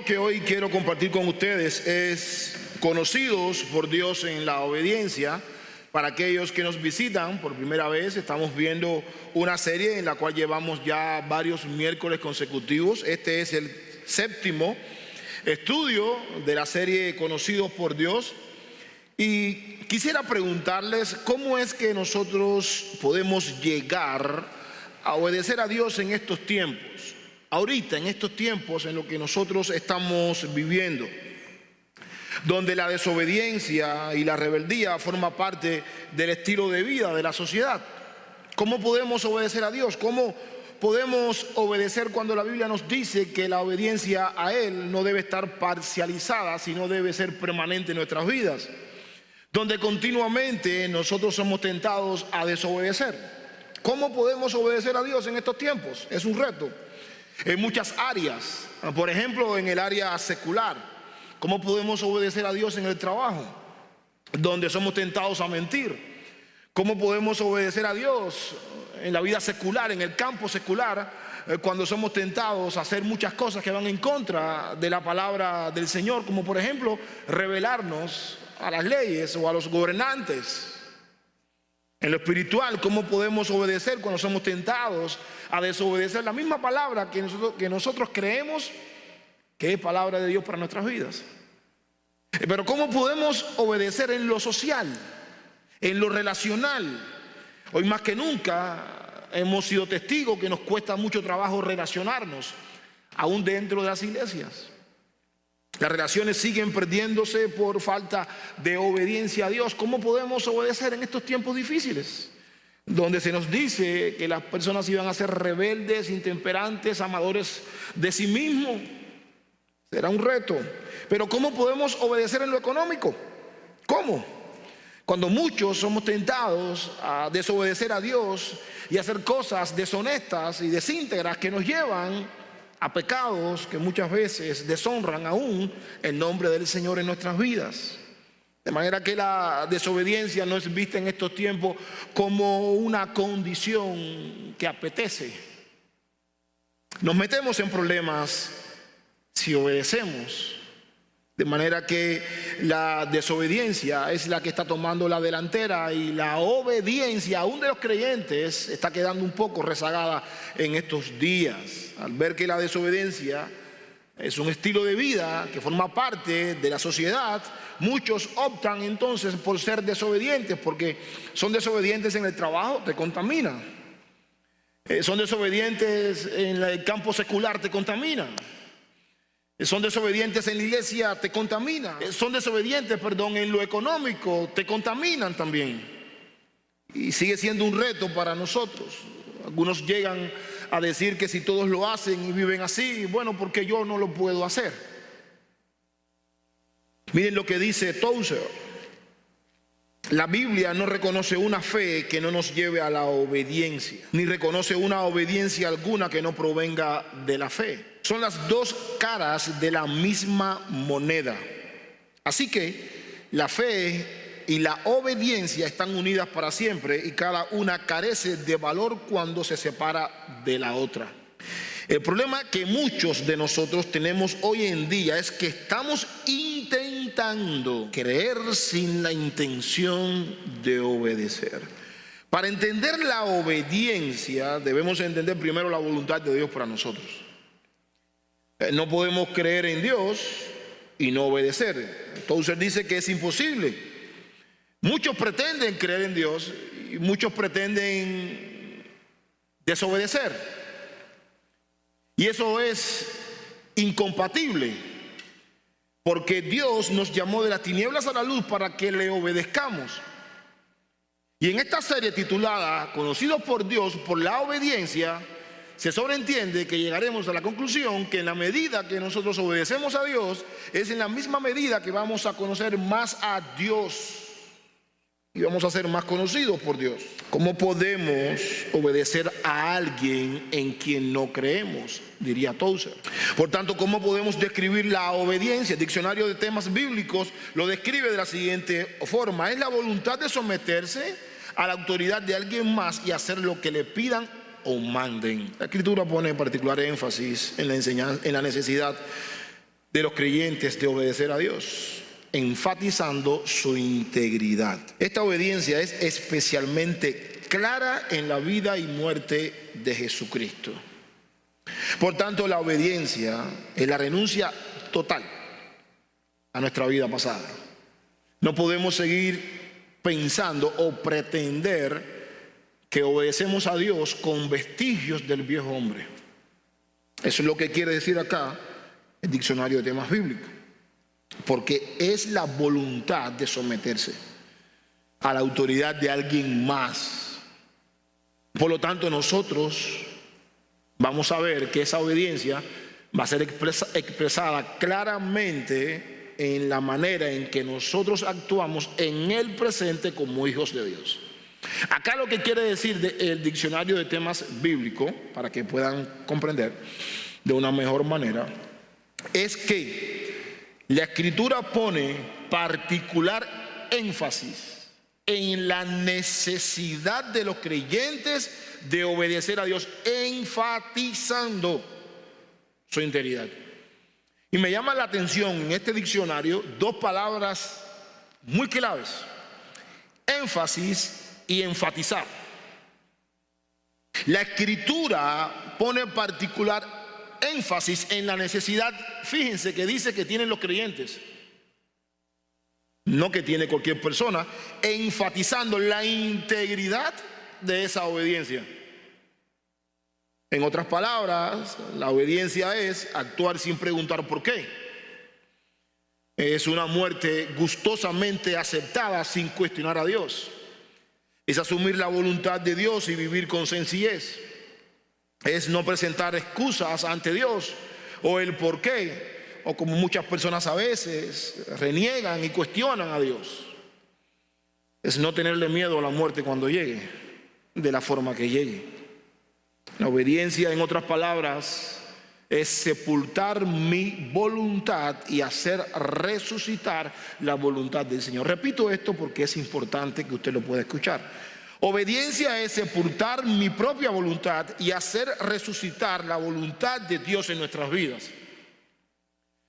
título que hoy quiero compartir con ustedes es Conocidos por Dios en la obediencia. Para aquellos que nos visitan por primera vez, estamos viendo una serie en la cual llevamos ya varios miércoles consecutivos. Este es el séptimo estudio de la serie Conocidos por Dios. Y quisiera preguntarles cómo es que nosotros podemos llegar a obedecer a Dios en estos tiempos. Ahorita, en estos tiempos en los que nosotros estamos viviendo, donde la desobediencia y la rebeldía forma parte del estilo de vida de la sociedad. ¿Cómo podemos obedecer a Dios? ¿Cómo podemos obedecer cuando la Biblia nos dice que la obediencia a Él no debe estar parcializada, sino debe ser permanente en nuestras vidas? Donde continuamente nosotros somos tentados a desobedecer. ¿Cómo podemos obedecer a Dios en estos tiempos? Es un reto. En muchas áreas, por ejemplo, en el área secular. ¿Cómo podemos obedecer a Dios en el trabajo, donde somos tentados a mentir? ¿Cómo podemos obedecer a Dios en la vida secular, en el campo secular, cuando somos tentados a hacer muchas cosas que van en contra de la palabra del Señor, como por ejemplo rebelarnos a las leyes o a los gobernantes? En lo espiritual, ¿cómo podemos obedecer cuando somos tentados a desobedecer la misma palabra que nosotros creemos que es palabra de Dios para nuestras vidas? Pero ¿cómo podemos obedecer en lo social, en lo relacional? Hoy más que nunca hemos sido testigos que nos cuesta mucho trabajo relacionarnos, aún dentro de las iglesias. Las relaciones siguen perdiéndose por falta de obediencia a Dios. ¿Cómo podemos obedecer en estos tiempos difíciles, donde se nos dice que las personas iban a ser rebeldes, intemperantes, amadores de sí mismos? Será un reto. Pero ¿cómo podemos obedecer en lo económico? ¿Cómo? Cuando muchos somos tentados a desobedecer a Dios y hacer cosas deshonestas y desíntegras que nos llevan a pecados que muchas veces deshonran aún el nombre del Señor en nuestras vidas. De manera que la desobediencia no es vista en estos tiempos como una condición que apetece. Nos metemos en problemas si obedecemos. De manera que la desobediencia es la que está tomando la delantera y la obediencia, aún de los creyentes, está quedando un poco rezagada en estos días. Al ver que la desobediencia es un estilo de vida que forma parte de la sociedad, muchos optan entonces por ser desobedientes, porque son desobedientes en el trabajo, te contaminan. Son desobedientes en el campo secular, te contaminan. Son desobedientes en la iglesia, te contaminan. Son desobedientes, en lo económico, te contaminan también. Y sigue siendo un reto para nosotros. Algunos llegan a decir que si todos lo hacen y viven así, bueno, porque yo no lo puedo hacer. Miren lo que dice Tozer. La Biblia no reconoce una fe que no nos lleve a la obediencia, ni reconoce una obediencia alguna que no provenga de la fe. Son las dos caras de la misma moneda. Así que la fe y la obediencia están unidas para siempre y cada una carece de valor cuando se separa de la otra. El problema que muchos de nosotros tenemos hoy en día es que estamos intentando creer sin la intención de obedecer. Para entender la obediencia debemos entender primero la voluntad de Dios para nosotros. No podemos creer en Dios y no obedecer. Entonces dice que es imposible. Muchos pretenden creer en Dios y muchos pretenden desobedecer. Y eso es incompatible, porque Dios nos llamó de las tinieblas a la luz para que le obedezcamos. Y en esta serie titulada Conocidos por Dios por la obediencia, se sobreentiende que llegaremos a la conclusión que en la medida que nosotros obedecemos a Dios, es en la misma medida que vamos a conocer más a Dios y vamos a ser más conocidos por Dios. ¿Cómo podemos obedecer a alguien en quien no creemos?, diría Tozer. Por tanto, ¿cómo podemos describir la obediencia? El diccionario de temas bíblicos lo describe de la siguiente forma: es la voluntad de someterse a la autoridad de alguien más y hacer lo que le pidan o manden. La Escritura pone particular énfasis en la enseñanza, en la necesidad de los creyentes de obedecer a Dios, enfatizando su integridad. Esta obediencia es especialmente clara en la vida y muerte de Jesucristo. Por tanto, la obediencia es la renuncia total a nuestra vida pasada. No podemos seguir pensando o pretender que obedecemos a Dios con vestigios del viejo hombre. Eso es lo que quiere decir acá el diccionario de temas bíblicos. Porque es la voluntad de someterse a la autoridad de alguien más. Por lo tanto, nosotros vamos a ver que esa obediencia va a ser expresada claramente en la manera en que nosotros actuamos en el presente como hijos de Dios. Acá lo que quiere decir el diccionario de temas bíblicos, para que puedan comprender de una mejor manera, es que la Escritura pone particular énfasis en la necesidad de los creyentes de obedecer a Dios, enfatizando su integridad. Y me llama la atención en este diccionario dos palabras muy claves: énfasis y enfatizar. La Escritura pone particular énfasis en la necesidad, fíjense que dice que tienen los creyentes, no que tiene cualquier persona, enfatizando la integridad de esa obediencia. En otras palabras, la obediencia es actuar sin preguntar por qué. Es una muerte gustosamente aceptada sin cuestionar a Dios. Es asumir la voluntad de Dios y vivir con sencillez. Es no presentar excusas ante Dios o el por qué, o como muchas personas a veces reniegan y cuestionan a Dios. Es no tenerle miedo a la muerte cuando llegue, de la forma que llegue. La obediencia, en otras palabras, es sepultar mi voluntad y hacer resucitar la voluntad del Señor. Repito esto porque es importante que usted lo pueda escuchar. Obediencia es sepultar mi propia voluntad y hacer resucitar la voluntad de Dios en nuestras vidas.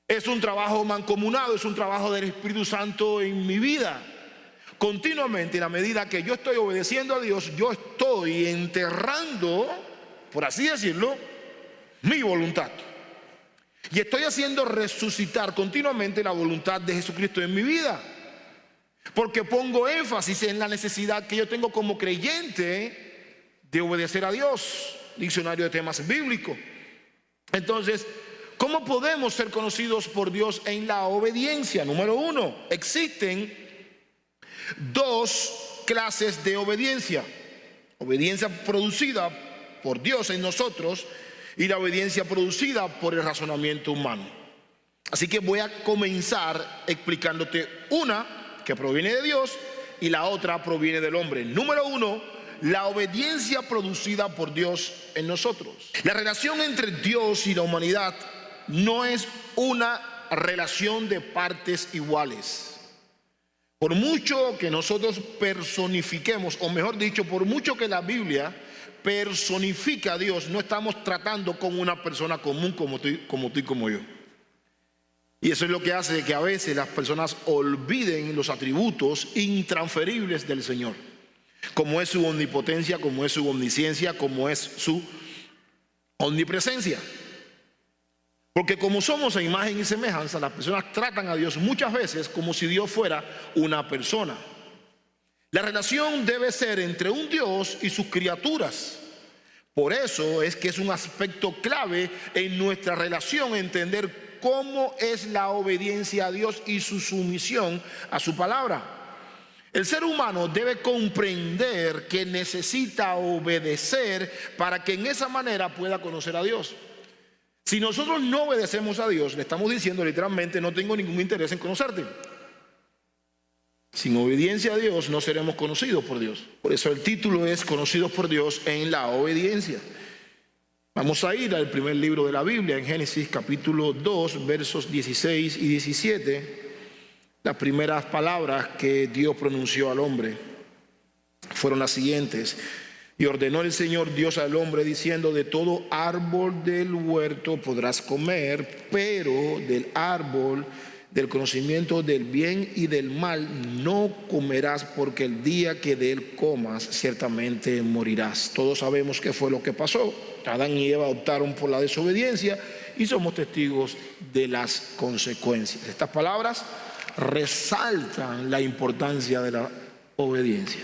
Es un trabajo mancomunado, es un trabajo del Espíritu Santo en mi vida. Continuamente, en la medida que yo estoy obedeciendo a Dios, yo estoy enterrando, por así decirlo, mi voluntad. Y estoy haciendo resucitar continuamente la voluntad de Jesucristo en mi vida. Porque pongo énfasis en la necesidad que yo tengo como creyente de obedecer a Dios. Diccionario de temas bíblicos. Entonces, ¿cómo podemos ser conocidos por Dios en la obediencia? Número uno, existen dos clases de obediencia. Obediencia producida por Dios en nosotros y la obediencia producida por el razonamiento humano. Así que voy a comenzar explicándote una que proviene de Dios y la otra proviene del hombre. Número uno, la obediencia producida por Dios en nosotros. La relación entre Dios y la humanidad no es una relación de partes iguales. Por mucho que nosotros personifiquemos, o mejor dicho, por mucho que la Biblia personifica a Dios, no estamos tratando con una persona común como tú y como yo. Y eso es lo que hace que a veces las personas olviden los atributos intransferibles del Señor, como es su omnipotencia, como es su omnisciencia, como es su omnipresencia. Porque como somos a imagen y semejanza, las personas tratan a Dios muchas veces como si Dios fuera una persona. La relación debe ser entre un Dios y sus criaturas. Por eso es que es un aspecto clave en nuestra relación entender cómo es la obediencia a Dios y su sumisión a su palabra. El ser humano debe comprender que necesita obedecer para que en esa manera pueda conocer a Dios. Si nosotros no obedecemos a Dios, le estamos diciendo literalmente: no tengo ningún interés en conocerte. Sin obediencia a Dios no seremos conocidos por Dios. Por eso el título es Conocidos por Dios en la obediencia. Vamos a ir al primer libro de la Biblia, en Génesis capítulo 2, versos 16 y 17. Las primeras palabras que Dios pronunció al hombre fueron las siguientes: Y ordenó el Señor Dios al hombre diciendo: de todo árbol del huerto podrás comer, pero del árbol del conocimiento del bien y del mal no comerás, porque el día que de él comas ciertamente morirás. Todos sabemos qué fue lo que pasó. Adán y Eva optaron por la desobediencia y somos testigos de las consecuencias. Estas palabras resaltan la importancia de la obediencia.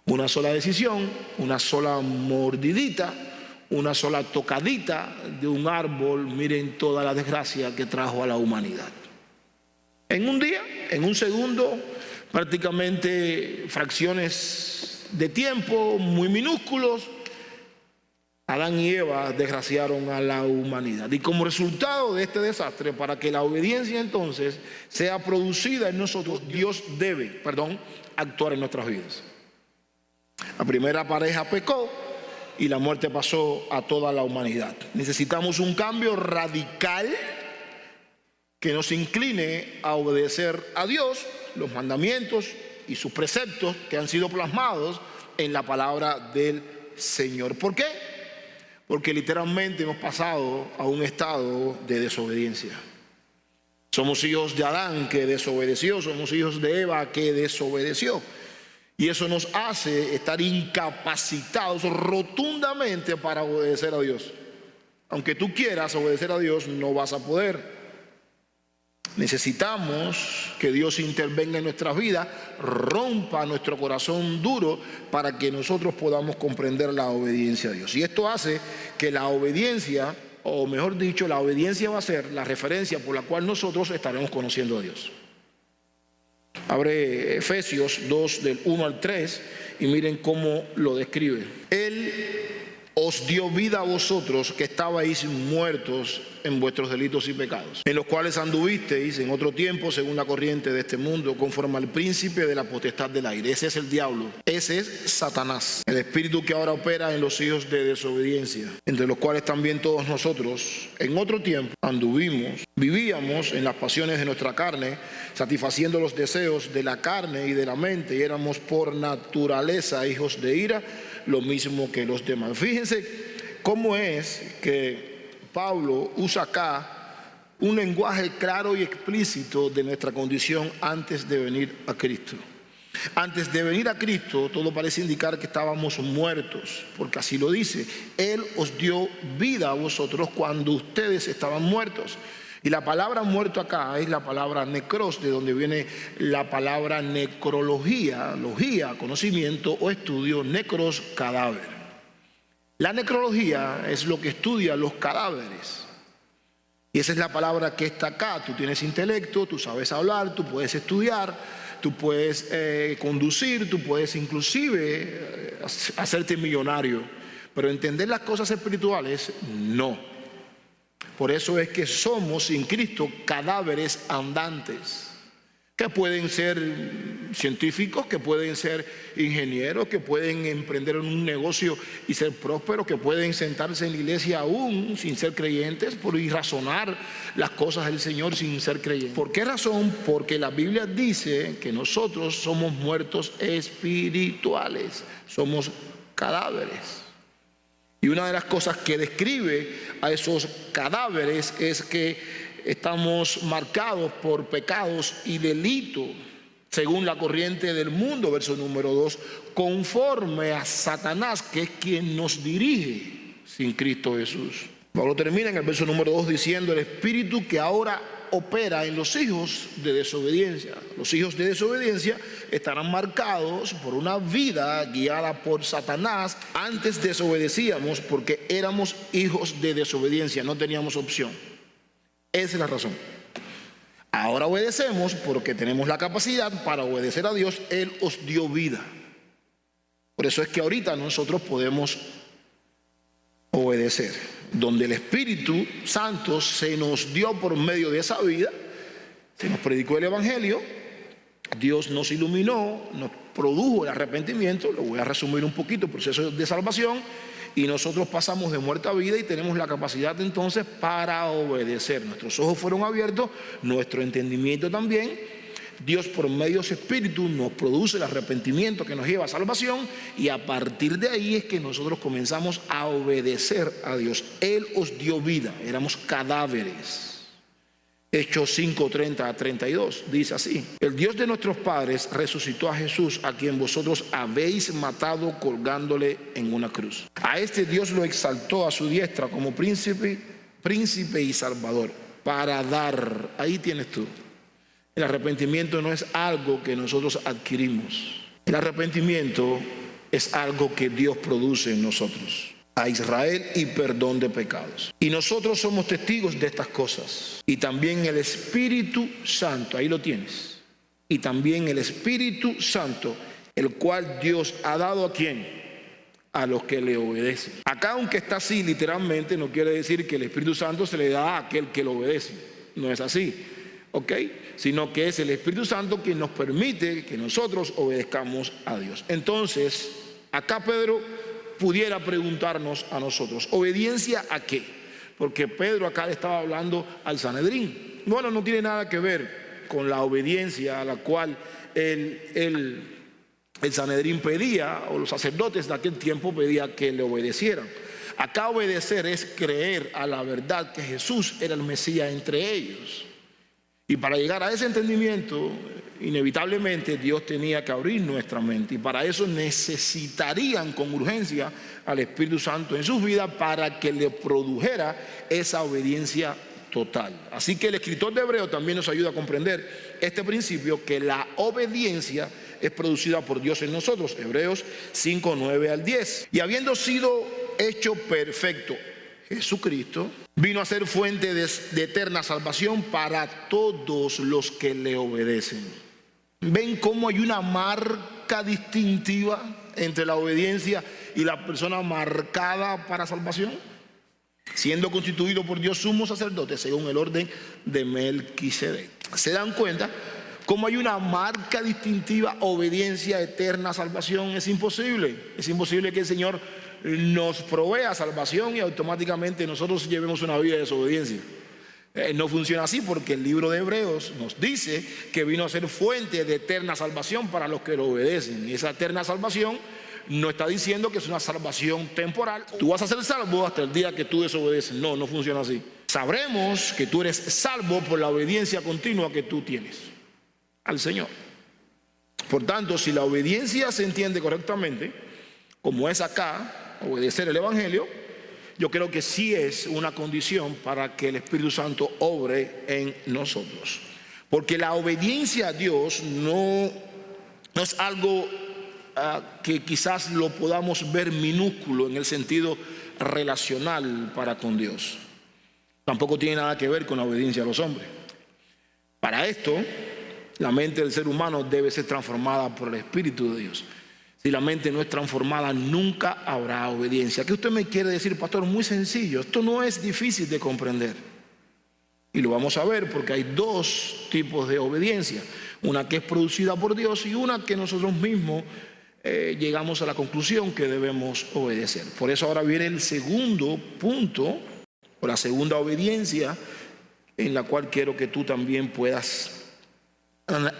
Una sola decisión, una sola mordidita, una sola tocadita de un árbol, miren toda la desgracia que trajo a la humanidad. En un día, en un segundo, prácticamente fracciones de tiempo muy minúsculos, Adán y Eva desgraciaron a la humanidad. Y como resultado de este desastre, para que la obediencia entonces sea producida en nosotros, Dios debe, actuar en nuestras vidas. La primera pareja pecó y la muerte pasó a toda la humanidad. Necesitamos un cambio radical que nos incline a obedecer a Dios, los mandamientos y sus preceptos que han sido plasmados en la palabra del Señor. ¿Por qué? Porque literalmente hemos pasado a un estado de desobediencia. Somos hijos de Adán que desobedeció, somos hijos de Eva que desobedeció. Y eso nos hace estar incapacitados rotundamente para obedecer a Dios. Aunque tú quieras obedecer a Dios, no vas a poder. Necesitamos que Dios intervenga en nuestras vidas, rompa nuestro corazón duro para que nosotros podamos comprender la obediencia a Dios. Y esto hace que la obediencia, o mejor dicho, la obediencia va a ser la referencia por la cual nosotros estaremos conociendo a Dios. Abre Efesios 2 del 1 al 3 y miren cómo lo describe. Él os dio vida a vosotros que estabais muertos en vuestros delitos y pecados, en los cuales anduvisteis en otro tiempo según la corriente de este mundo, conforme al príncipe de la potestad del aire. Ese es el diablo, ese es Satanás, el espíritu que ahora opera en los hijos de desobediencia, entre los cuales también todos nosotros en otro tiempo anduvimos, vivíamos en las pasiones de nuestra carne, satisfaciendo los deseos de la carne y de la mente, y éramos por naturaleza hijos de ira, lo mismo que los demás. Fíjense cómo es que Pablo usa acá un lenguaje claro y explícito de nuestra condición antes de venir a Cristo. Antes de venir a Cristo, todo parece indicar que estábamos muertos, porque así lo dice. Él os dio vida a vosotros cuando ustedes estaban muertos. Y la palabra muerto acá es la palabra necros, de donde viene la palabra necrología, logía, conocimiento o estudio, necros, cadáver. La necrología es lo que estudia los cadáveres. Y esa es la palabra que está acá. Tú tienes intelecto, tú sabes hablar, tú puedes estudiar, tú puedes conducir, tú puedes inclusive hacerte millonario. Pero entender las cosas espirituales, no. Por eso es que somos sin Cristo cadáveres andantes, que pueden ser científicos, que pueden ser ingenieros, que pueden emprender un negocio y ser prósperos, que pueden sentarse en la iglesia aún sin ser creyentes y razonar las cosas del Señor sin ser creyentes. ¿Por qué razón? Porque la Biblia dice que nosotros somos muertos espirituales, somos cadáveres. Y una de las cosas que describe a esos cadáveres es que estamos marcados por pecados y delitos, según la corriente del mundo, verso número 2, conforme a Satanás, que es quien nos dirige sin Cristo Jesús. Pablo termina en el verso número 2 diciendo: el espíritu que ahora opera en los hijos de desobediencia. Los hijos de desobediencia estarán marcados por una vida guiada por Satanás. Antes desobedecíamos porque éramos hijos de desobediencia, no teníamos opción. Esa es la razón. Ahora obedecemos porque tenemos la capacidad para obedecer a Dios. Él os dio vida. Por eso es que ahorita nosotros podemos obedecer, donde el Espíritu Santo se nos dio por medio de esa vida, se nos predicó el Evangelio, Dios nos iluminó, nos produjo el arrepentimiento, lo voy a resumir un poquito, proceso de salvación, y nosotros pasamos de muerte a vida y tenemos la capacidad entonces para obedecer. Nuestros ojos fueron abiertos, nuestro entendimiento también, Dios por medio de su Espíritu nos produce el arrepentimiento que nos lleva a salvación, y a partir de ahí es que nosotros comenzamos a obedecer a Dios. Él os dio vida, éramos cadáveres. Hechos 5:30-32 dice así: el Dios de nuestros padres resucitó a Jesús, a quien vosotros habéis matado colgándole en una cruz. A este Dios lo exaltó a su diestra como príncipe y salvador, para dar, ahí tienes tú. El arrepentimiento no es algo que nosotros adquirimos. El arrepentimiento es algo que Dios produce en nosotros. A Israel y perdón de pecados. Y nosotros somos testigos de estas cosas. Y también el Espíritu Santo, ahí lo tienes. Y también el Espíritu Santo, el cual Dios ha dado ¿a quién? A los que le obedecen. Acá, aunque está así literalmente, no quiere decir que el Espíritu Santo se le da a aquel que lo obedece. No es así, ¿ok? Sino que es el Espíritu Santo quien nos permite que nosotros obedezcamos a Dios. Entonces, acá Pedro pudiera preguntarnos a nosotros, ¿obediencia a qué? Porque Pedro acá le estaba hablando al Sanedrín. Bueno, no tiene nada que ver con la obediencia a la cual el Sanedrín pedía, o los sacerdotes de aquel tiempo pedían que le obedecieran. Acá obedecer es creer a la verdad que Jesús era el Mesías entre ellos. Y para llegar a ese entendimiento, inevitablemente Dios tenía que abrir nuestra mente, y para eso necesitarían con urgencia al Espíritu Santo en sus vidas para que le produjera esa obediencia total. Así que el escritor de Hebreos también nos ayuda a comprender este principio, que la obediencia es producida por Dios en nosotros. Hebreos 5:9-10. Y habiendo sido hecho perfecto, Jesucristo vino a ser fuente de eterna salvación para todos los que le obedecen. ¿Ven cómo hay una marca distintiva entre la obediencia y la persona marcada para salvación? Siendo constituido por Dios sumo sacerdote según el orden de Melquisedec. ¿Se dan cuenta cómo hay una marca distintiva? Obediencia, eterna salvación. Es imposible que el Señor nos provea salvación y automáticamente nosotros llevemos una vida de desobediencia. No funciona así, porque el libro de Hebreos nos dice que vino a ser fuente de eterna salvación para los que lo obedecen. Y esa eterna salvación no está diciendo que es una salvación temporal. Tú vas a ser salvo hasta el día que tú desobedeces. No funciona así. Sabremos que tú eres salvo por la obediencia continua que tú tienes al Señor. Por tanto, si la obediencia se entiende correctamente, como es acá, obedecer el Evangelio, yo creo que sí es una condición para que el Espíritu Santo obre en nosotros. Porque la obediencia a Dios no es algo que quizás lo podamos ver minúsculo en el sentido relacional para con Dios. Tampoco tiene nada que ver con la obediencia a los hombres. Para esto, la mente del ser humano debe ser transformada por el Espíritu de Dios. Si la mente no es transformada, nunca habrá obediencia. ¿Qué usted me quiere decir, pastor? Muy sencillo. Esto no es difícil de comprender. Y lo vamos a ver porque hay dos tipos de obediencia. Una que es producida por Dios y una que nosotros mismos llegamos a la conclusión que debemos obedecer. Por eso ahora viene el segundo punto, o la segunda obediencia, en la cual quiero que tú también puedas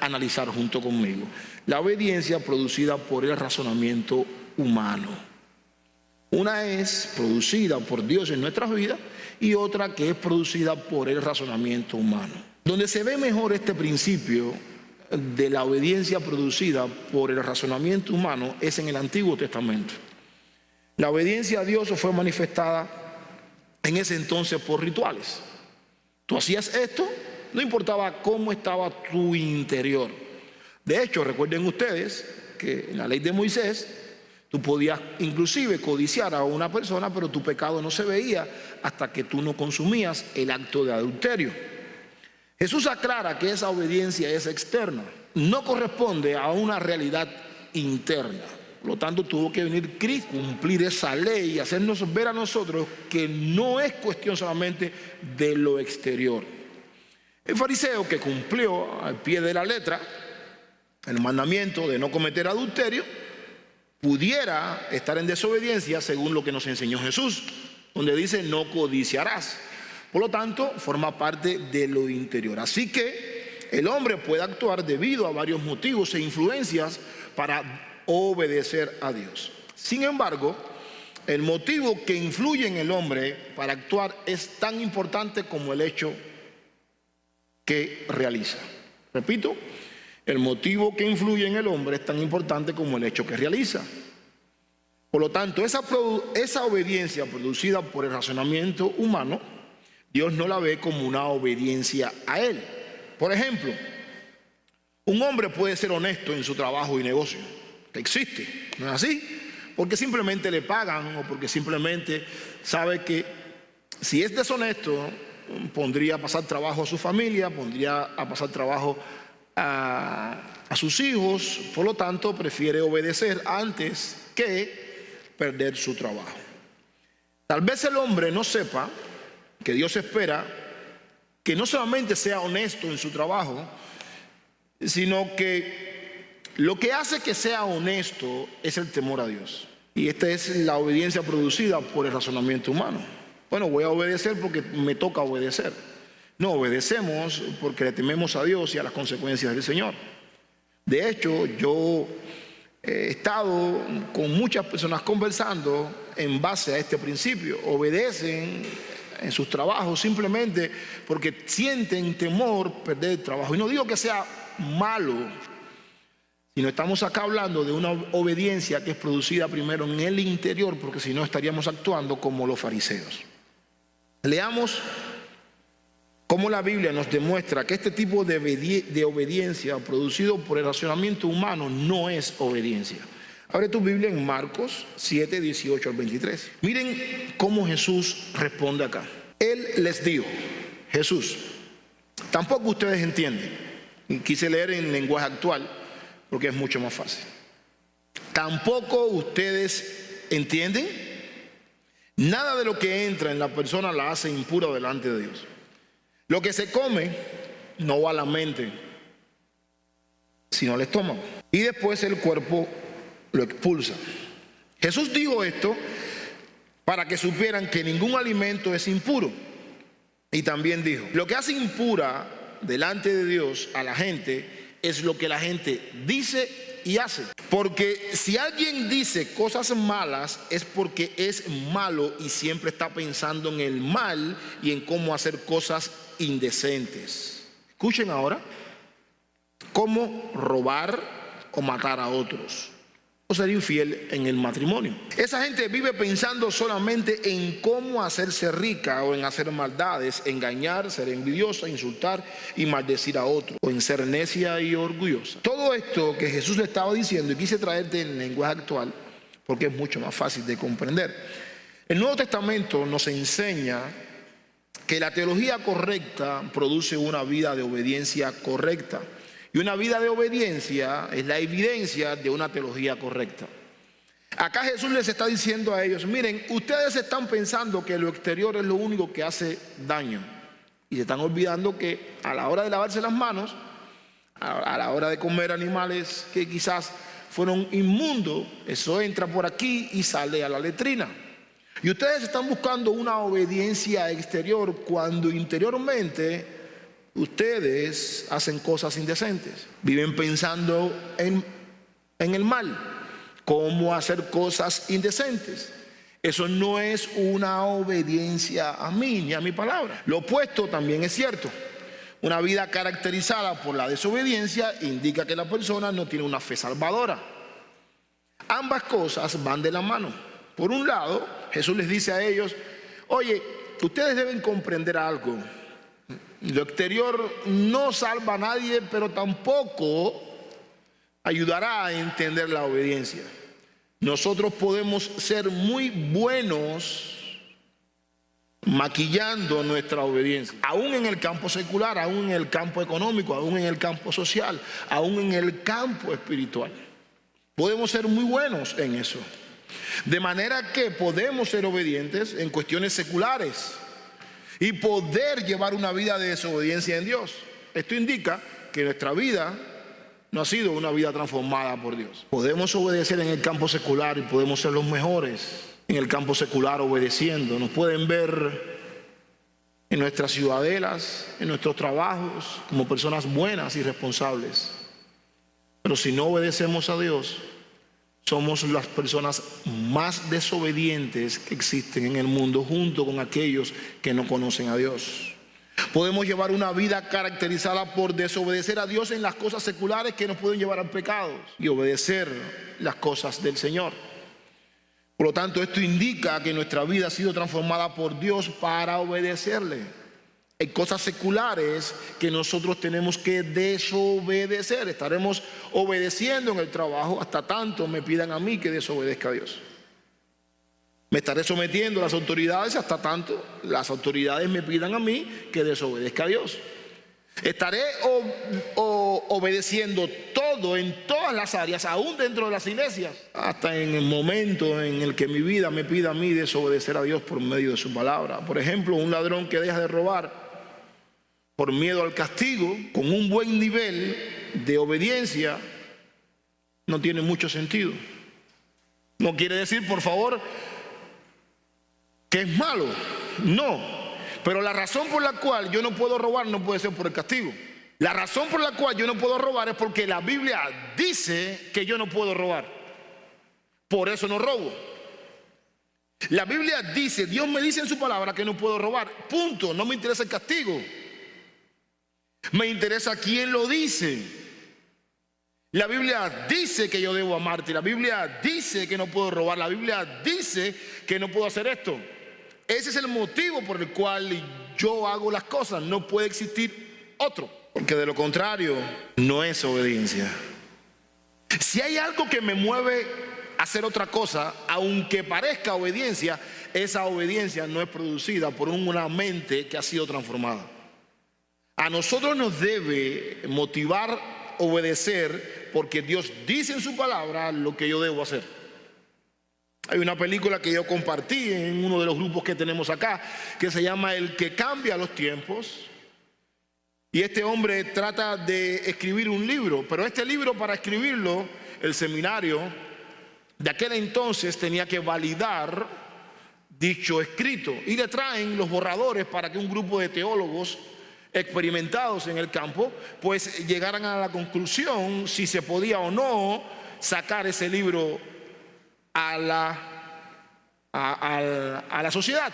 analizar junto conmigo. La obediencia producida por el razonamiento humano. Una es producida por Dios en nuestras vidas y otra que es producida por el razonamiento humano. Donde se ve mejor este principio de la obediencia producida por el razonamiento humano es en el Antiguo Testamento. La obediencia a Dios fue manifestada en ese entonces por rituales. Tú hacías esto, no importaba cómo estaba tu interior. De hecho, recuerden ustedes que en la ley de Moisés tú podías inclusive codiciar a una persona, pero tu pecado no se veía hasta que tú no consumías el acto de adulterio. Jesús aclara que esa obediencia es externa, no corresponde a una realidad interna. Por lo tanto, tuvo que venir Cristo, cumplir esa ley y hacernos ver a nosotros que no es cuestión solamente de lo exterior. El fariseo, que cumplió al pie de la letra el mandamiento de no cometer adulterio, pudiera estar en desobediencia según lo que nos enseñó Jesús, donde dice no codiciarás. Por lo tanto, forma parte de lo interior. Así que el hombre puede actuar debido a varios motivos e influencias para obedecer a Dios. Sin embargo, el motivo que influye en el hombre para actuar es tan importante como el hecho que realiza. Repito, el motivo que influye en el hombre es tan importante como el hecho que realiza. Por lo tanto, esa obediencia producida por el razonamiento humano, Dios no la ve como una obediencia a Él. Por ejemplo, un hombre puede ser honesto en su trabajo y negocio, que existe, ¿no es así? Porque simplemente le pagan o porque simplemente sabe que si es deshonesto, pondría a pasar trabajo a su familia, pondría a pasar trabajo a sus hijos, por lo tanto prefiere obedecer antes que perder su trabajo. Tal vez el hombre no sepa que Dios espera que no solamente sea honesto en su trabajo, sino que lo que hace que sea honesto es el temor a Dios. Y esta es la obediencia producida por el razonamiento humano. Bueno, voy a obedecer porque me toca obedecer. No, obedecemos porque le tememos a Dios y a las consecuencias del Señor. De hecho, yo he estado con muchas personas conversando en base a este principio. Obedecen en sus trabajos simplemente porque sienten temor perder el trabajo. Y no digo que sea malo, sino estamos acá hablando de una obediencia que es producida primero en el interior, porque si no estaríamos actuando como los fariseos. Leamos cómo la Biblia nos demuestra que este tipo de obediencia producido por el razonamiento humano no es obediencia. Abre tu Biblia en Marcos 7, 18 al 23. Miren cómo Jesús responde acá. Él les dijo, Jesús, tampoco ustedes entienden. Quise leer en lenguaje actual porque es mucho más fácil. Tampoco ustedes entienden. Nada de lo que entra en la persona la hace impura delante de Dios. Lo que se come no va a la mente, sino al estómago. Y después el cuerpo lo expulsa. Jesús dijo esto para que supieran que ningún alimento es impuro. Y también dijo, lo que hace impura delante de Dios a la gente es lo que la gente dice y hace. Porque si alguien dice cosas malas es porque es malo y siempre está pensando en el mal y en cómo hacer cosas indecentes. Escuchen ahora, cómo robar o matar a otros o ser infiel en el matrimonio. Esa gente vive pensando solamente en cómo hacerse rica o en hacer maldades, engañar, ser envidiosa, insultar y maldecir a otros, o en ser necia y orgullosa. Todo esto que Jesús le estaba diciendo, y quise traerte en lenguaje actual porque es mucho más fácil de comprender. El Nuevo Testamento nos enseña que la teología correcta produce una vida de obediencia correcta. Y una vida de obediencia es la evidencia de una teología correcta. Acá Jesús les está diciendo a ellos, miren, ustedes están pensando que lo exterior es lo único que hace daño. Y se están olvidando que a la hora de lavarse las manos, a la hora de comer animales que quizás fueron inmundos, eso entra por aquí y sale a la letrina. Y ustedes están buscando una obediencia exterior cuando interiormente ustedes hacen cosas indecentes, viven pensando en el mal, cómo hacer cosas indecentes. Eso no es una obediencia a mí ni a mi palabra. Lo opuesto también es cierto. Una vida caracterizada por la desobediencia indica que la persona no tiene una fe salvadora. Ambas cosas van de la mano. Por un lado, Jesús les dice a ellos, oye, ustedes deben comprender algo. Lo exterior no salva a nadie, pero tampoco ayudará a entender la obediencia. Nosotros podemos ser muy buenos maquillando nuestra obediencia, aún en el campo secular, aún en el campo económico, aún en el campo social, aún en el campo espiritual. Podemos ser muy buenos en eso. De manera que podemos ser obedientes en cuestiones seculares y poder llevar una vida de desobediencia en Dios. Esto indica que nuestra vida no ha sido una vida transformada por Dios. Podemos obedecer en el campo secular y podemos ser los mejores en el campo secular obedeciendo. Nos pueden ver en nuestras ciudadelas, en nuestros trabajos, como personas buenas y responsables. Pero si no obedecemos a Dios, somos las personas más desobedientes que existen en el mundo, junto con aquellos que no conocen a Dios. Podemos llevar una vida caracterizada por desobedecer a Dios en las cosas seculares que nos pueden llevar al pecado y obedecer las cosas del Señor. Por lo tanto, esto indica que nuestra vida ha sido transformada por Dios para obedecerle. Hay cosas seculares que nosotros tenemos que desobedecer. Estaremos obedeciendo en el trabajo hasta tanto me pidan a mí que desobedezca a Dios. Me estaré sometiendo a las autoridades hasta tanto las autoridades me pidan a mí que desobedezca a Dios. Estaré obedeciendo todo en todas las áreas, aún dentro de las iglesias, hasta en el momento en el que mi vida me pida a mí desobedecer a Dios por medio de su palabra. Por ejemplo, un ladrón que deja de robar por miedo al castigo, con un buen nivel de obediencia, no tiene mucho sentido. No quiere decir, por favor, que es malo, no. Pero la razón por la cual yo no puedo robar no puede ser por el castigo. La razón por la cual yo no puedo robar es porque la Biblia dice que yo no puedo robar. Por eso no robo. La Biblia dice, Dios me dice en su palabra que no puedo robar. Punto. No me interesa el castigo. Me interesa quién lo dice. La Biblia dice que yo debo amarte. La Biblia dice que no puedo robar. La Biblia dice que no puedo hacer esto. Ese es el motivo por el cual yo hago las cosas. No puede existir otro, porque de lo contrario no es obediencia. Si hay algo que me mueve a hacer otra cosa, aunque parezca obediencia, esa obediencia no es producida por una mente que ha sido transformada. A nosotros nos debe motivar obedecer porque Dios dice en su palabra lo que yo debo hacer. Hay una película que yo compartí en uno de los grupos que tenemos acá que se llama El que cambia los tiempos. Y este hombre trata de escribir un libro, pero este libro, para escribirlo, el seminario de aquel entonces tenía que validar dicho escrito. Y le traen los borradores para que un grupo de teólogos experimentados en el campo pues llegaran a la conclusión si se podía o no sacar ese libro a la sociedad,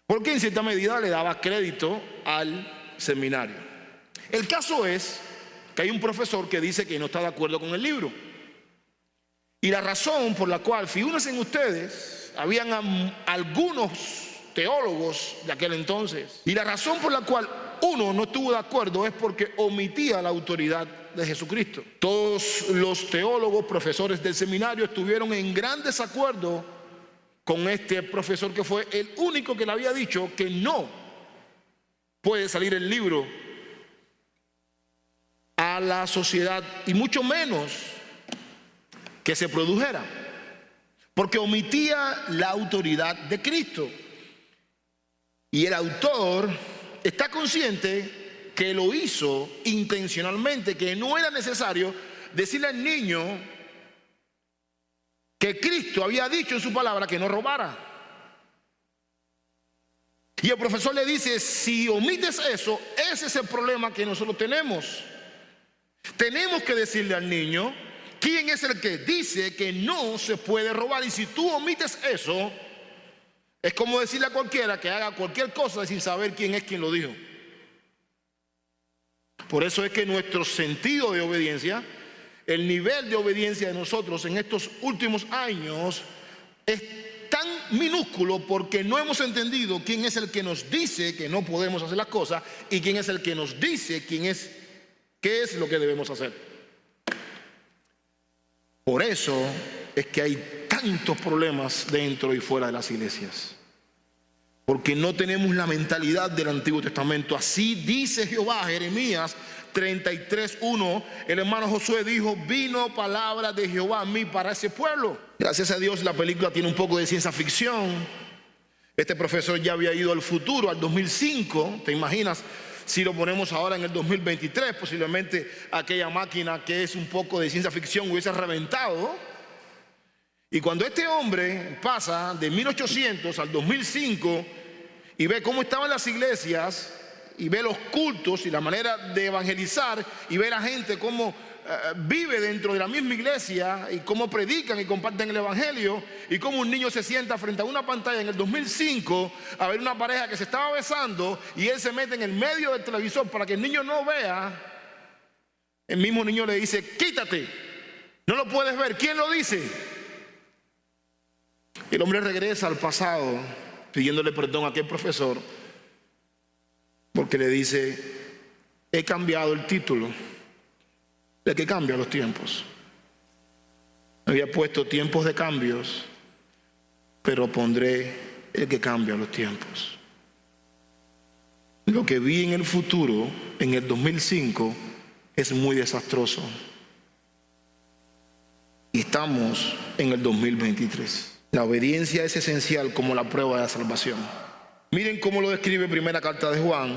porque en cierta medida le daba crédito al seminario. El caso es que hay un profesor que dice que no está de acuerdo con el libro, y la razón por la cual, figúrense en ustedes, habían algunos teólogos de aquel entonces, y la razón por la cual uno no estuvo de acuerdo es porque omitía la autoridad de Jesucristo. Todos los teólogos, profesores del seminario, estuvieron en gran desacuerdo con este profesor, que fue el único que le había dicho que no puede salir el libro a la sociedad, y mucho menos que se produjera, porque omitía la autoridad de Cristo. Y el autor está consciente que lo hizo intencionalmente, que no era necesario decirle al niño que Cristo había dicho en su palabra que no robara. Y el profesor le dice, si omites eso, ese es el problema que nosotros tenemos. Tenemos que decirle al niño quién es el que dice que no se puede robar, y si tú omites eso, es como decirle a cualquiera que haga cualquier cosa sin saber quién es quien lo dijo. Por eso es que nuestro sentido de obediencia, el nivel de obediencia de nosotros en estos últimos años es tan minúsculo, porque no hemos entendido quién es el que nos dice que no podemos hacer las cosas y quién es el que nos dice qué es lo que debemos hacer. Por eso es que hay tantos problemas dentro y fuera de las iglesias, porque no tenemos la mentalidad del Antiguo Testamento. Así dice Jehová, Jeremías 33:1. El hermano Josué dijo, vino palabra de Jehová a mí para ese pueblo. Gracias a Dios la película tiene un poco de ciencia ficción. Este profesor ya había ido al futuro, al 2005. ¿Te imaginas si lo ponemos ahora en el 2023? Posiblemente aquella máquina que es un poco de ciencia ficción hubiese reventado. Y cuando este hombre pasa de 1800 al 2005 y ve cómo estaban las iglesias, y ve los cultos y la manera de evangelizar, y ve la gente cómo vive dentro de la misma iglesia, y cómo predican y comparten el evangelio, y cómo un niño se sienta frente a una pantalla en el 2005 a ver una pareja que se estaba besando, y él se mete en el medio del televisor para que el niño no vea. El mismo niño le dice: quítate, no lo puedes ver. ¿Quién lo dice? El hombre regresa al pasado pidiéndole perdón a aquel profesor, porque le dice: he cambiado el título de que cambia los tiempos. Había puesto tiempos de cambios, pero pondré el que cambia los tiempos. Lo que vi en el futuro, en el 2005, es muy desastroso. Y estamos en el 2023. La obediencia es esencial como la prueba de la salvación. Miren cómo lo describe primera carta de Juan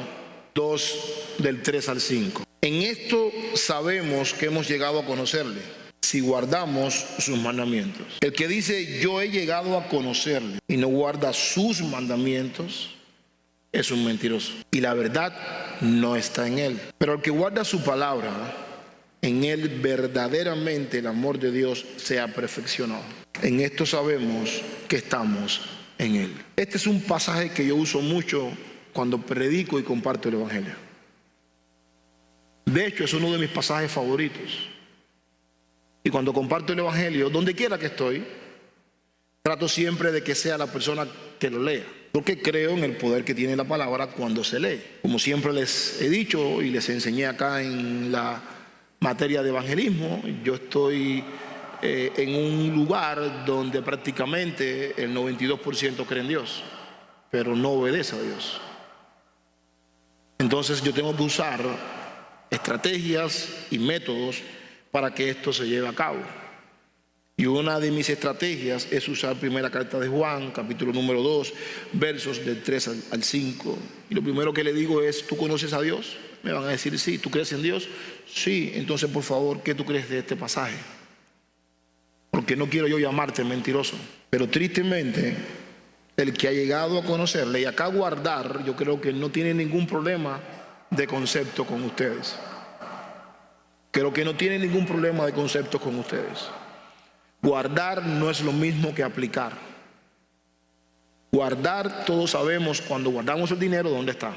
2, del 3 al 5. En esto sabemos que hemos llegado a conocerle, si guardamos sus mandamientos. El que dice yo he llegado a conocerle y no guarda sus mandamientos es un mentiroso, y la verdad no está en él. Pero el que guarda su palabra, en él verdaderamente el amor de Dios se ha perfeccionado. En esto sabemos que estamos en él. Este es un pasaje que yo uso mucho cuando predico y comparto el evangelio. De hecho, es uno de mis pasajes favoritos. Y cuando comparto el evangelio, donde quiera que estoy, trato siempre de que sea la persona que lo lea, porque creo en el poder que tiene la palabra cuando se lee. Como siempre les he dicho y les enseñé acá en la materia de evangelismo, yo estoy en un lugar donde prácticamente el 92% cree en Dios, pero no obedece a Dios. Entonces yo tengo que usar estrategias y métodos para que esto se lleve a cabo. Y una de mis estrategias es usar primera carta de Juan, capítulo número 2, versos del 3 al 5. Y lo primero que le digo es: ¿tú conoces a Dios? Me van a decir sí. ¿Tú crees en Dios? Sí. Entonces, por favor, ¿qué tú crees de este pasaje? Porque no quiero yo llamarte mentiroso. Pero tristemente, el que ha llegado a conocerle y acá guardar, yo creo que no tiene ningún problema de concepto con ustedes. Creo que no tiene ningún problema de concepto con ustedes. Guardar no es lo mismo que aplicar. Guardar, todos sabemos cuando guardamos el dinero dónde está.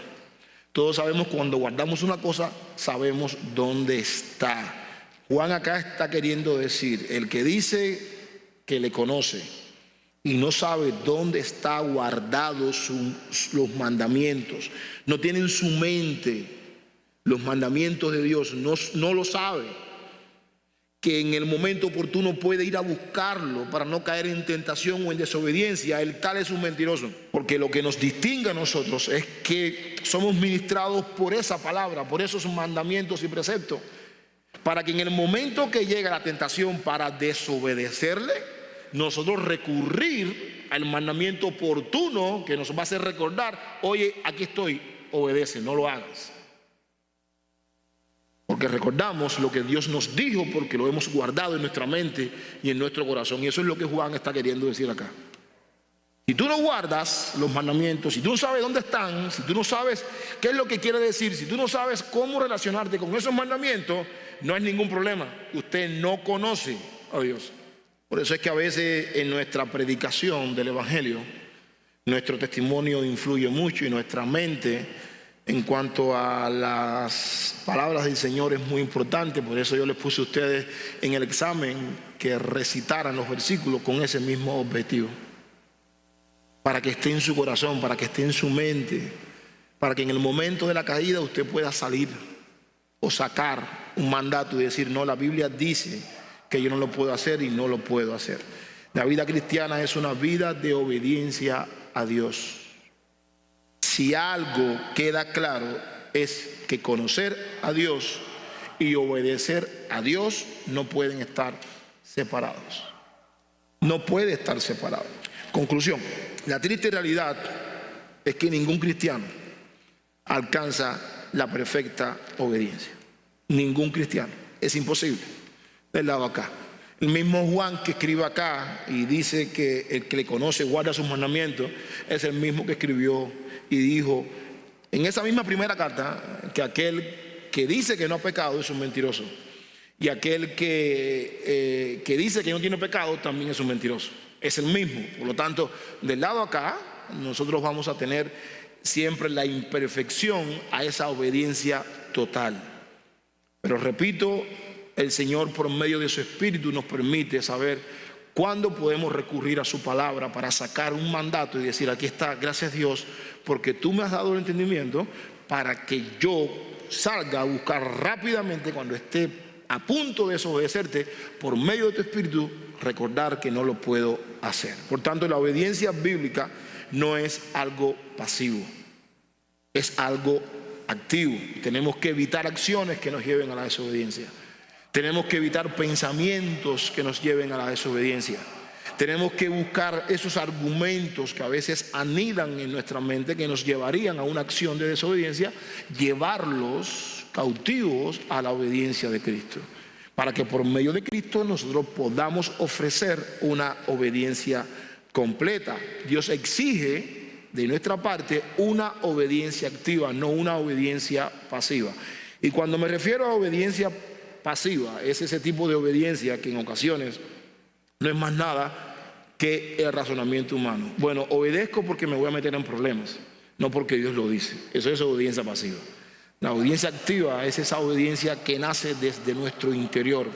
Todos sabemos cuando guardamos una cosa, sabemos dónde está. Juan acá está queriendo decir: el que dice que le conoce y no sabe dónde está guardados los mandamientos, no tiene en su mente los mandamientos de Dios, no lo sabe, que en el momento oportuno puede ir a buscarlo para no caer en tentación o en desobediencia, el tal es un mentiroso. Porque lo que nos distingue a nosotros es que somos ministrados por esa palabra, por esos mandamientos y preceptos, para que en el momento que llega la tentación para desobedecerle, nosotros recurrir al mandamiento oportuno que nos va a hacer recordar: oye, aquí estoy, obedece, no lo hagas. Porque recordamos lo que Dios nos dijo, porque lo hemos guardado en nuestra mente y en nuestro corazón. Y eso es lo que Juan está queriendo decir acá. Si tú no guardas los mandamientos, si tú no sabes dónde están, si tú no sabes qué es lo que quiere decir, si tú no sabes cómo relacionarte con esos mandamientos, no hay ningún problema. Usted no conoce a Dios. Por eso es que a veces en nuestra predicación del evangelio, nuestro testimonio influye mucho, y nuestra mente en cuanto a las palabras del Señor es muy importante. Por eso yo les puse a ustedes en el examen que recitaran los versículos con ese mismo objetivo, para que esté en su corazón, para que esté en su mente, para que en el momento de la caída usted pueda salir o sacar un mandato y decir: no, la Biblia dice que yo no lo puedo hacer y no lo puedo hacer. La vida cristiana es una vida de obediencia a Dios. Si algo queda claro es que conocer a Dios y obedecer a Dios no pueden estar separados. No puede estar separado. Conclusión: la triste realidad es que ningún cristiano alcanza la perfecta obediencia. Ningún cristiano. Es imposible. Del lado acá. El mismo Juan que escribe acá y dice que el que le conoce guarda sus mandamientos, es el mismo que escribió y dijo en esa misma primera carta que aquel que dice que no ha pecado es un mentiroso, y aquel que dice que no tiene pecado también es un mentiroso. Es el mismo. Por lo tanto, del lado acá nosotros vamos a tener siempre la imperfección a esa obediencia total. Pero repito, el Señor por medio de su Espíritu nos permite saber cuándo podemos recurrir a su palabra para sacar un mandato y decir: aquí está, gracias Dios, porque tú me has dado el entendimiento para que yo salga a buscar rápidamente, cuando esté a punto de desobedecerte, por medio de tu Espíritu, recordar que no lo puedo hacer. Por tanto, la obediencia bíblica no es algo pasivo, es algo activo. Tenemos que evitar acciones que nos lleven a la desobediencia. Tenemos que evitar pensamientos que nos lleven a la desobediencia. Tenemos que buscar esos argumentos que a veces anidan en nuestra mente, que nos llevarían a una acción de desobediencia, llevarlos cautivos a la obediencia de Cristo, para que por medio de Cristo nosotros podamos ofrecer una obediencia completa. Dios exige de nuestra parte una obediencia activa, no una obediencia pasiva. Y cuando me refiero a obediencia pasiva, es ese tipo de obediencia que en ocasiones no es más nada que el razonamiento humano. Bueno, obedezco porque me voy a meter en problemas, no porque Dios lo dice. Eso es obediencia pasiva. La obediencia activa es esa obediencia que nace desde nuestro interior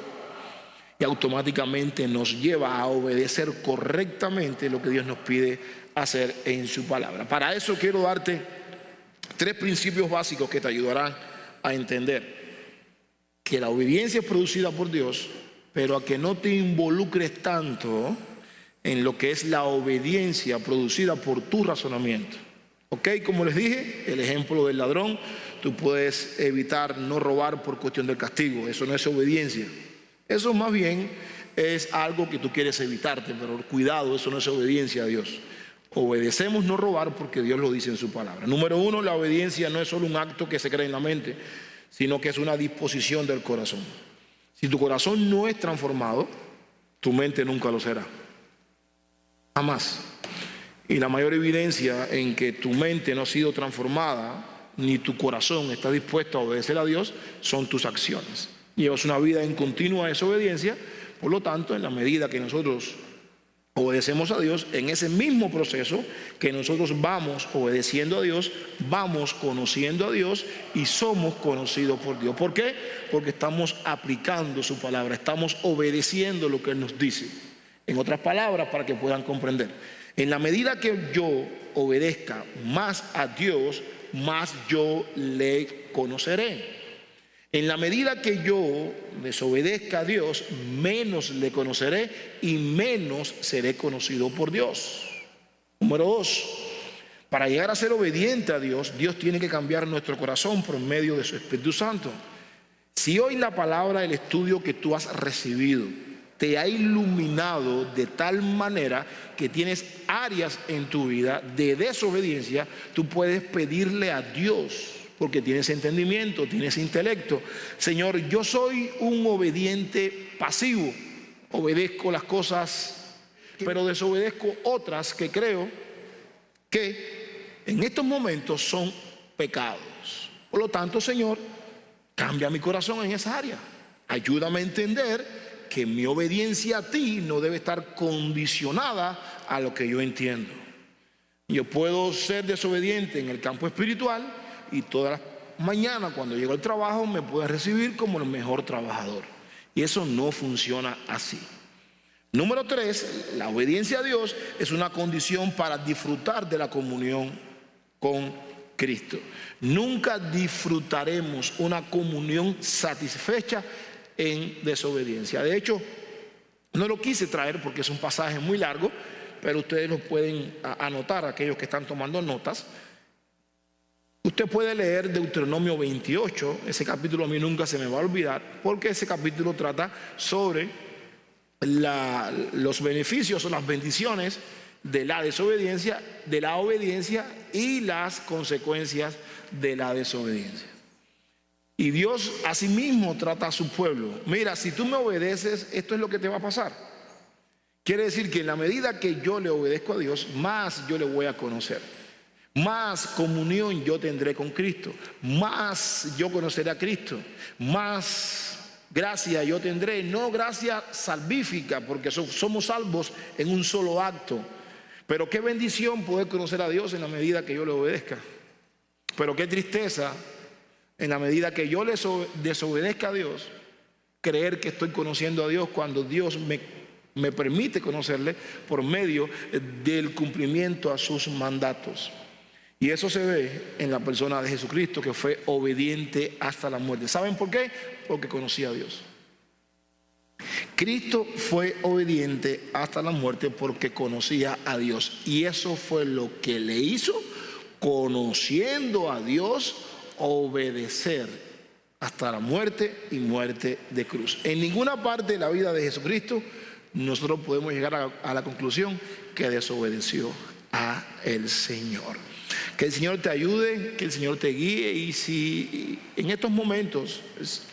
y automáticamente nos lleva a obedecer correctamente lo que Dios nos pide hacer en su palabra. Para eso quiero darte 3 principios básicos que te ayudarán a entender que la obediencia es producida por Dios, pero a que no te involucres tanto en lo que es la obediencia producida por tu razonamiento. Ok, como les dije, el ejemplo del ladrón, tú puedes evitar no robar por cuestión del castigo. Eso no es obediencia. Eso más bien es algo que tú quieres evitarte, pero cuidado, eso no es obediencia a Dios. Obedecemos no robar porque Dios lo dice en su palabra. Número 1, la obediencia no es solo un acto que se cree en la mente, sino que es una disposición del corazón. Si tu corazón no es transformado, tu mente nunca lo será. Jamás. Y la mayor evidencia en que tu mente no ha sido transformada, ni tu corazón está dispuesto a obedecer a Dios, son tus acciones. Llevas una vida en continua desobediencia. Por lo tanto, en la medida que nosotros obedecemos a Dios, en ese mismo proceso que nosotros vamos obedeciendo a Dios, vamos conociendo a Dios y somos conocidos por Dios. ¿Por qué? Porque estamos aplicando su palabra, estamos obedeciendo lo que Él nos dice. En otras palabras, para que puedan comprender, en la medida que yo obedezca más a Dios, más yo le conoceré. En la medida que yo desobedezca a Dios, menos le conoceré y menos seré conocido por Dios. Número 2, para llegar a ser obediente a Dios, Dios tiene que cambiar nuestro corazón por medio de su Espíritu Santo. Si hoy la palabra, el estudio que tú has recibido, te ha iluminado de tal manera que tienes áreas en tu vida de desobediencia, tú puedes pedirle a Dios, porque tienes entendimiento, tienes intelecto: Señor, yo soy un obediente pasivo, obedezco las cosas, pero desobedezco otras que creo que en estos momentos son pecados. Por lo tanto, Señor, cambia mi corazón en esa área. Ayúdame a entender que mi obediencia a ti no debe estar condicionada a lo que yo entiendo. Yo puedo ser desobediente en el campo espiritual y todas las mañanas cuando llego al trabajo me pueden recibir como el mejor trabajador. Y eso no funciona así. Número 3, la obediencia a Dios es una condición para disfrutar de la comunión con Cristo. Nunca disfrutaremos una comunión satisfecha en desobediencia. De hecho, no lo quise traer porque es un pasaje muy largo, pero ustedes lo pueden anotar, aquellos que están tomando notas. Usted puede leer Deuteronomio 28, ese capítulo a mí nunca se me va a olvidar, porque ese capítulo trata sobre los beneficios o las bendiciones de la desobediencia, de la obediencia y las consecuencias de la desobediencia. Y Dios asimismo trata a su pueblo. Mira, si tú me obedeces, esto es lo que te va a pasar. Quiere decir que en la medida que yo le obedezco a Dios, más yo le voy a conocer. Más comunión yo tendré con Cristo. Más yo conoceré a Cristo. Más gracia yo tendré. No gracia salvífica, porque somos salvos en un solo acto. Pero qué bendición poder conocer a Dios en la medida que yo le obedezca. Pero qué tristeza en la medida que yo desobedezca a Dios, creer que estoy conociendo a Dios cuando Dios me permite conocerle por medio del cumplimiento a sus mandatos. Y eso se ve en la persona de Jesucristo, que fue obediente hasta la muerte. ¿Saben por qué? Porque conocía a Dios. Cristo fue obediente hasta la muerte porque conocía a Dios. Y eso fue lo que le hizo, conociendo a Dios, obedecer hasta la muerte y muerte de cruz. En ninguna parte de la vida de Jesucristo nosotros podemos llegar a la conclusión que desobedeció a el Señor. Que el Señor te ayude, que el Señor te guíe. Y si en estos momentos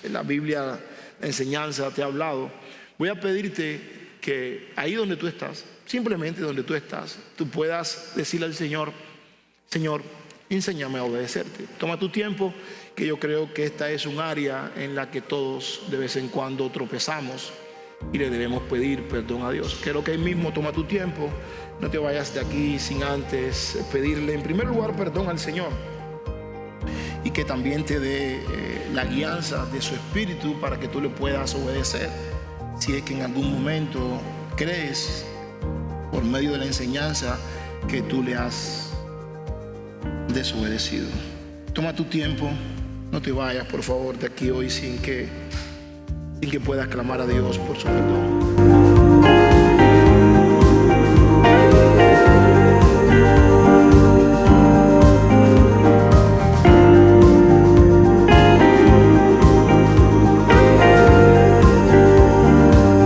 en la Biblia, la enseñanza te ha hablado, voy a pedirte que ahí donde tú estás, simplemente donde tú estás, tú puedas decirle al Señor: Señor, enséñame a obedecerte. Toma tu tiempo, que yo creo que esta es un área en la que todos de vez en cuando tropezamos y le debemos pedir perdón a Dios. Creo que ahí mismo toma tu tiempo, no te vayas de aquí sin antes pedirle en primer lugar perdón al Señor, y que también te dé la guianza de su Espíritu para que tú le puedas obedecer. Si es que en algún momento crees, por medio de la enseñanza, que tú le has desobedecido. Toma tu tiempo, no te vayas por favor de aquí hoy sin que puedas clamar a Dios por su perdón.